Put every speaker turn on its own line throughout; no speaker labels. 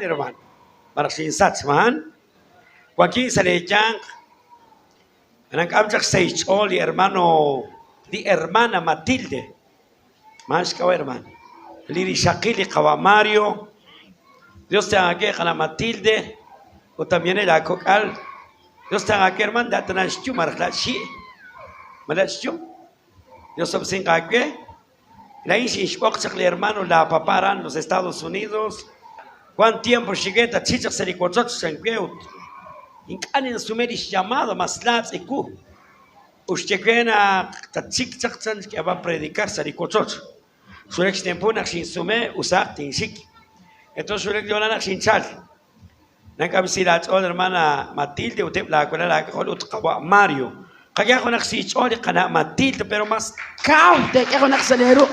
hermano. Marasin satsman. Joaquín Salechang. Anang amchak seich oli hermano. Di hermana Matilde. Más que hermano. Liri Shakili kawa Mario. Dios te haga que a Matilde. O también el acocal. Dios te haga que hermano. Datanachu marlachi. Malachu. Dios obsinga que. La Inshishboxak hermano la paparan los Estados Unidos. ¿Cuánto tiempo llegué a chichak sericochot en queut? Incanin sumerish llamado más labs y ku. Usted quena tachik chakchan que va a predicar sericochot. Surek tiempo nak sin sume usak tinshik. Entonces surek yolana sin chal. Nakabisilat ol hermana Matilde utep la cola la colut kawa Mario. Kaya ko naksich ol kana Matilde pero mas kaunte kaya ko naksalero.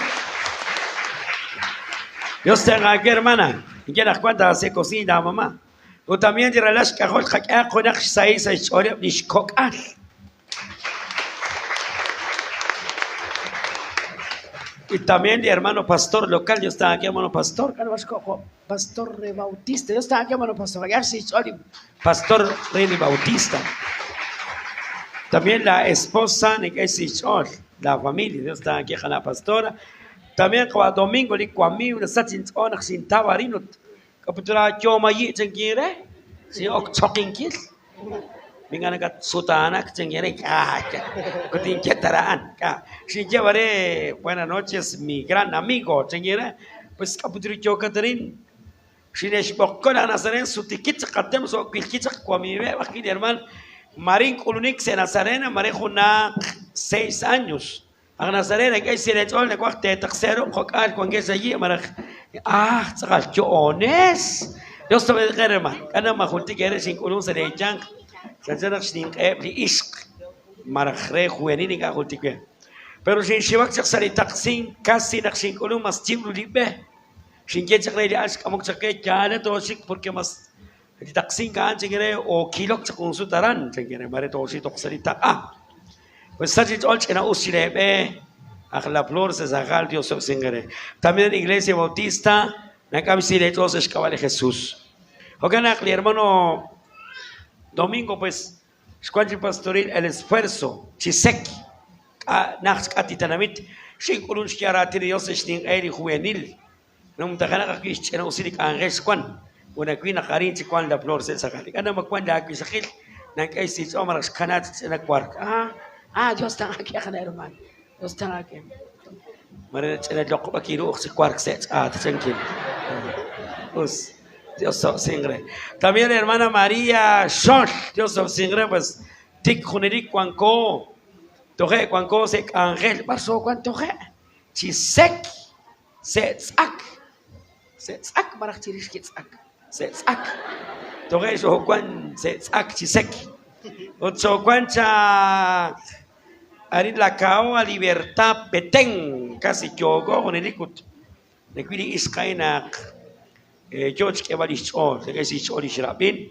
Dios te haga que hermana. ¿Y qué las cuantas hace cocina mamá? O también de relax que hago el con el seis historia ni shkokal. Y también de hermano pastor local, yo estaba aquí hermano pastor, pastor Rey Bautista, yo estaba aquí hermano pastor, ya se pastor Rey Bautista. También la esposa ni que es la familia, yo estaba aquí la pastora. También cada domingo li kwami una satin onak sin tawarinut kapitra choma yi cengire si ok choking kil mingana kat sutanak cengire ka kutin ketaraan ka si jaware buenas noches mi gran amigo cengire pues kapitra chokatrin si nesh bokkona nasaren sutikit qaddam so kilkit kwami me wakil herman marin kulunik se nasarena marejuna 6 años. A Nazarena que se le echó el cuarto tercero, cocal con que se allí, sacal chones. Dios te bendiga, hermano. Cada majulti que eres sin column se le echan, se hacen sin isk, marajre juvenil y cajulti que. Pero sin shivak se sale taxin, casi la sin column más chimlo libre. Sin que se cree as como se que ya le tosik porque más el taxin que antes quiere o kilo se consultarán, se quiere mare tosik to se ta. Pues sajit olch en usirebe a la flor se zagal Dios singere. También en la iglesia bautista na cabecilla todos es cabal Jesús. Ogana mi hermano domingo pues escuadra pastoril el esfuerzo chisek nach katitanamit shin kulun shiara Dios shin eri juvenil. No mutagana que en usirik anges kwan una quina karin kwan la flor se zagal. Ana makwan da kisakil na kaisi omar kanat na kwark. Dios está aquí, hermano. Dios está aquí. Mare chene loco aquí lo se quark set. Tranquilo. Pues Dios singre. También hermana María Shon, Dios singre pues tik junerik cuanco. Toje cuanco se ángel pasó cuánto je. Chisek setsak. Setsak marak chirish kitsak. Setsak. Toje so cuan setsak chisek. Otso cuancha Arit la cao a libertad peteng casi yogo con el ikut. De quindi iskaina George que valicho, de que si chori shrapin.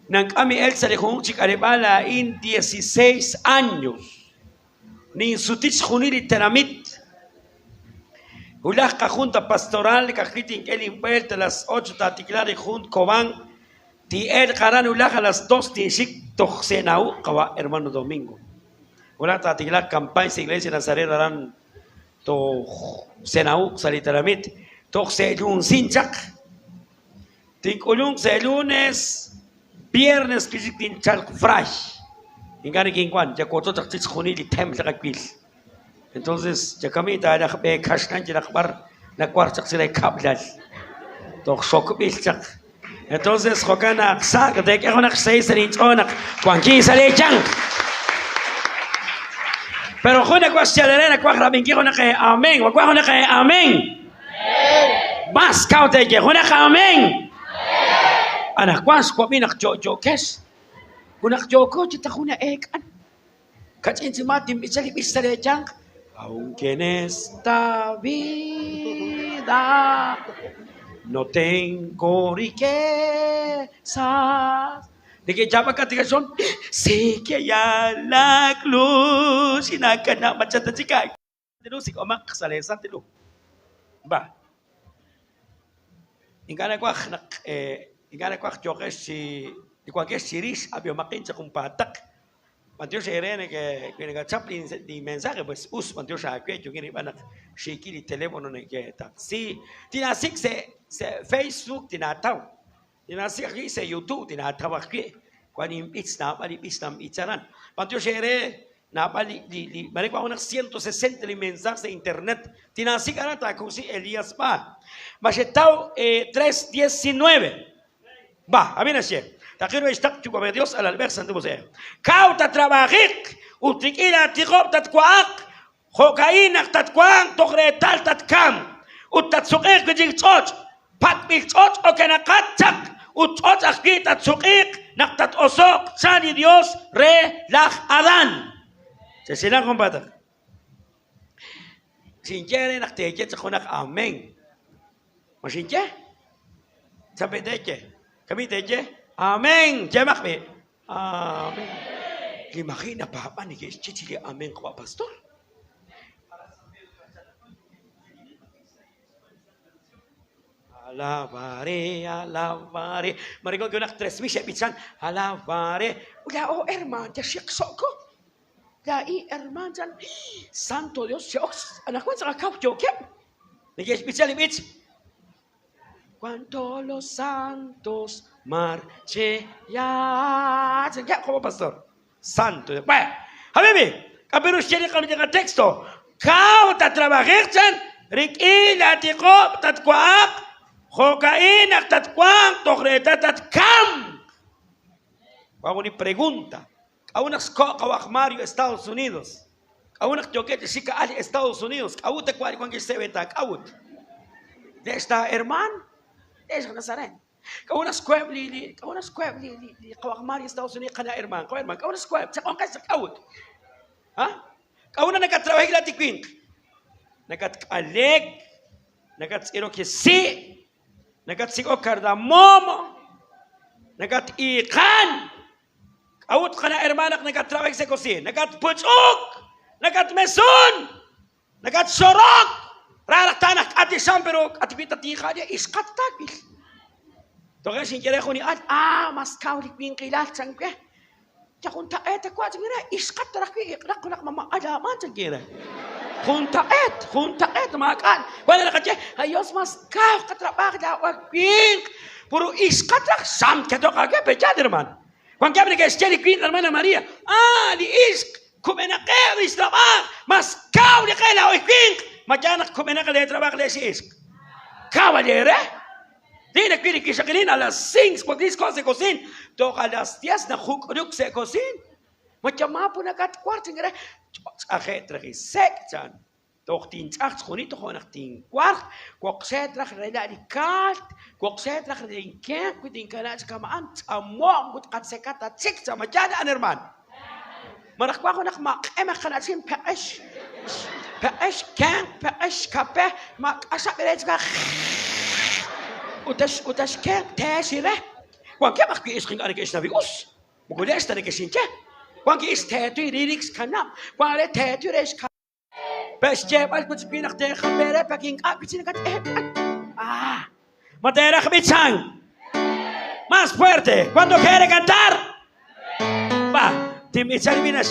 Nang kami Elsa de Junchi Carebala en 16 años. Ni sutich juniri teramit. Ulach junta pastoral que critin el impuesto a las 8 tatiklar de junt Cobán. Ti el caran ulach a las 2 tinshik toxenau kawa hermano Domingo. Una tatigla campaña de iglesia Nazarena harán to senau salitaramit to se lun sinchak tinkulung se lunes viernes kisikin chal fresh ingani kingwan ya koto tak tis khuni li tem tak kwil entonces ya kami ta na be kashkan ya akbar na kwarchak sila kablal to sok bilchak entonces khokana sak de que honak seis en onak kwanki sale chang. Pero jona kwa sialerena kwa rabin ki jona que amén, wa kwa jona que amén. Bas kaute que jona que amén. Ana kwas kwa minak jo kes. Kunak jo ko chita jona ekan. Kachin si matim isali bisale jang. Aunque en esta vida no tengo riquezas. De que llama catigación, sé que ya la cruz y na kana machata chica. Tilo si omak salesan tilo. Ba. ingana kwak joke si kwak siris abio makin sa kumpatak. Pantyo sa irene ke nagachap di mensaje pues pantyo sa akwe yung iriba shiki di telepono na ke taxi. Tinasik sa Facebook tinataw. Tinasik sa YouTube tinataw akwe. Kung impits na itsaran. Pantyo sa irene balik ako ng 160 mensajes de internet. Tinasik ka na kung si Elias pa. Masetaw 3:19. Va, a mí nace. Takiro está tu con Dios al alber santo museo. Kauta trabajik, utikila tikop tatquaak, hokainak tatquang, togretal tatkam, utatsukik kujikchot, patmikchot o kenakatsak, utot akit tatsukik, naktatosok, sani Dios re lach adan. Se sila kompata. Sinjere nakteje tsakunak amen. Masinje? Sabi teje. Kami teje? Amen. Jamak me. Amen. Limaki na papa ni Chichili amen ko pastor. Alabare, alabare. Marigo gunak 3,000 pisan. Alabare. Ula o herman, ya shikso ko. Dai herman jan. Santo Dios, anak ko sa kakao jokem. Nigis pisan limits. Cuando los santos marchen ya. ¿Cómo pastor? Santo. Bueno, habibi, kapiru siya kalau dengan teksto. Kau tak trabajan, rikila tikop tatquak, hokainak tatquak, togreta tatkam. Vamos ni pregunta. A unas kawak Mario Estados Unidos. A unas choquete chica ali Estados Unidos. Kau te cual cuando se venta kau. De esta hermano. Es Nazaret. Kaunas kweb li kawak Mario Estados Unidos kana herman. Kaunas kweb sa kong sa kawut. Ha? Kauna nagatrabaho la tikwing. Nagataleg, nagatsiro kisi, nagatsiko kardamomo, nagatikan. Kawut kana hermanak nagatrabaho sa kusin, nagatputsok, nagatmeson, nagatsorok. Rarak tanak ati sampero ati pitati dia iskat tagil. Toga sin kere ko ni mas kaulik bin kilat sangke. Jakun taet ko ati ngira iskat tarakwi nak mama ada man sangkira. Kun taet makan. Wala nakache ayos mas kau katrabaho da wagping. Puro iskat rak sam kedo kage pejader man. Kung kaya ni Esteli Queen hermana Maria. Di isk kumenake istraba mas kau ni kaya wagping. Majanak kumenak le trabajo le sis. Caballere. Dile que Jacqueline a las 5 por 10 cosas de cocina. Toca a las 10 na hukruk se cocina. Macama po na kat kwarting re. Ache tragi sek chan. Toch 10 8 gonito gewoon nach 10 kwart. Kwak se trag reda di kat. Kwak se trag reda di ken ku din kana kamaan amo gut kat sekat at sik sa majada anerman. Marak ko nak mak emak kana sin pesh. Pesh kan pesh kape mak asak reda ka. Utas kan tesire. Kwak ya mak is ging ana ke is navios. Mugudes tane ke sinche. Kwak is tetu lyrics kanam. Kwak tetu res Pues llevas mucho pinak te khapere paking apitin kat Matera khbichan. Más fuerte cuando quiere cantar. Va, te me termina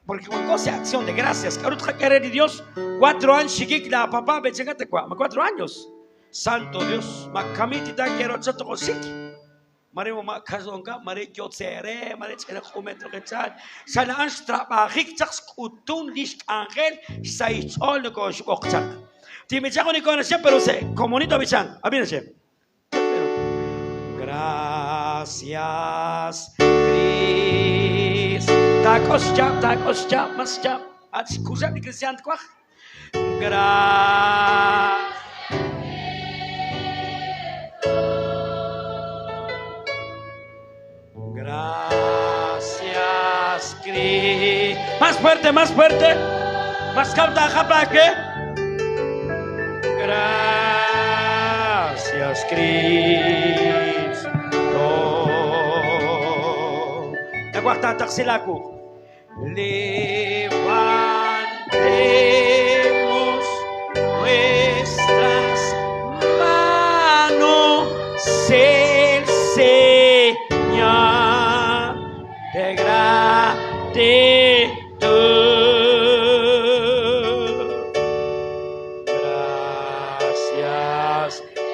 porque con cosa acción de gracias. Carut quiere de Dios 4 años shikik la papá bechengate kwa 4 años. Santo Dios, makamiti da quiero chato kosik. Mari mo makazonga, mari kyotsere, mari chena kumetro kechat. Sana anstra bahik chaks kutun lish angel saichol no kosh okchak. Ti me chago ni conoce pero se comunito bichan. Abinache. Gracias, Cristo. Takos jam, mas jam. Ats kusa ni Cristian kwak. Gracias. Gracias, Cristo. Más fuerte, más fuerte. Más cauta, japaque. Gracias, Cristo. La cuarta taxilaku. Levantemos nuestras manos.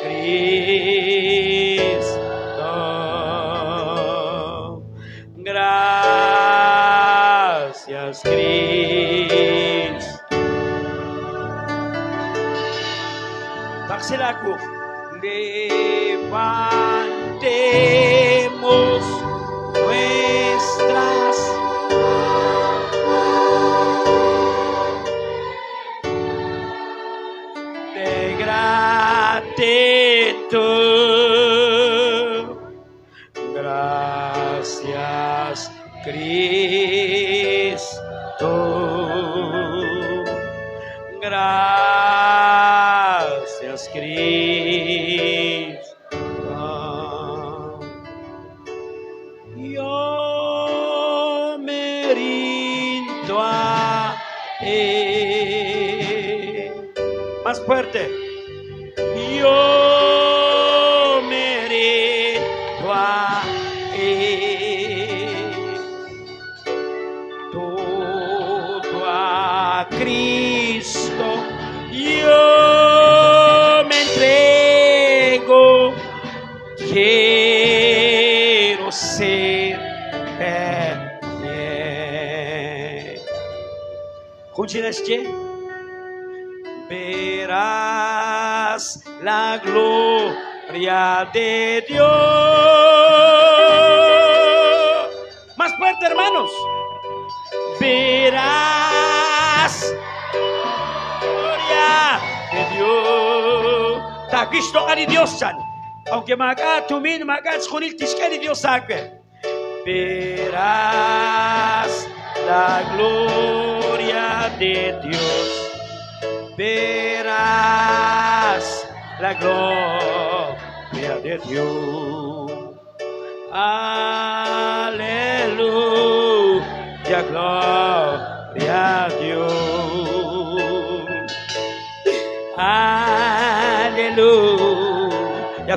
Cristo. Gracias, Cristo. Taxilaku. Levantemos nuestras de gratitud. Gracias, Cristo. Gracias, Cristo. Yo me rindo a Él. Más fuerte. Yo me rindo a Él. Todo a Cristo. Yo me entrego. Quiero ser fiel. Escuchen. Verás la gloria de Dios. Más fuerte, hermanos. Verás gloria de Dios. Ta Cristo ari Dios san. Aunque maga tumin maga schunil tishkeli Dios sabe. Verás la gloria de Dios. Verás la gloria de Dios. Aleluya, gloria a Dios. Aleluya,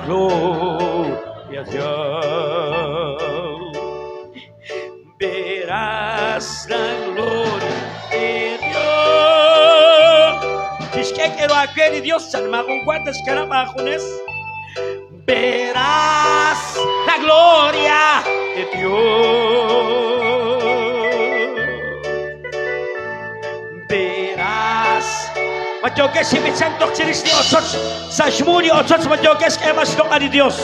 gloria a Dios. Verás la gloria de Dios. ¿Qué quiero aquel Dios? Salma con cuántas carabajones. Verás la gloria de Dios. Verás. Macho que si me siento chiristi ochoch, sashmuri ochoch macho que es que más toca de Dios.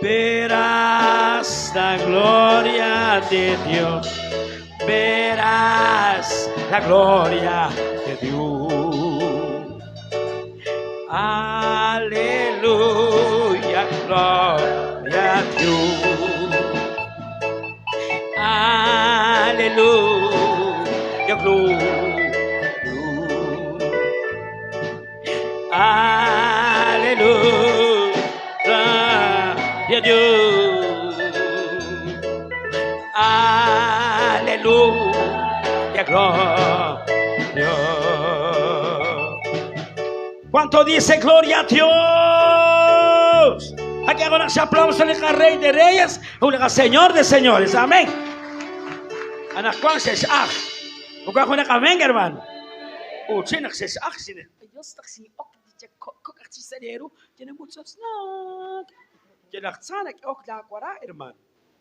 Verás la gloria de Dios. Verás la gloria de Dios. Aleluya, gloria a Dios. Aleluya, gloria. Aleluya, Dios. Aleluya, gloria. ¿Cuánto dice gloria a Dios? Aquí hago un aplauso al Rey de Reyes, al Señor de Señores. Amén. Anak kwang ses ach. Huwag ako nakameng, hermano. Sinak ses ach. Dios taksi ok di kok ak cisadero. Tiene muchos nak. Tinak sanak ok la kwara, hermano.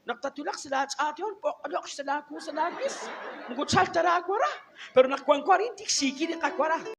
Nagtatulak sila at ayon po alok sila ko sa lagis. Mugot salta ra kwara. Pero nakwang kwarintik siki ni kakwara.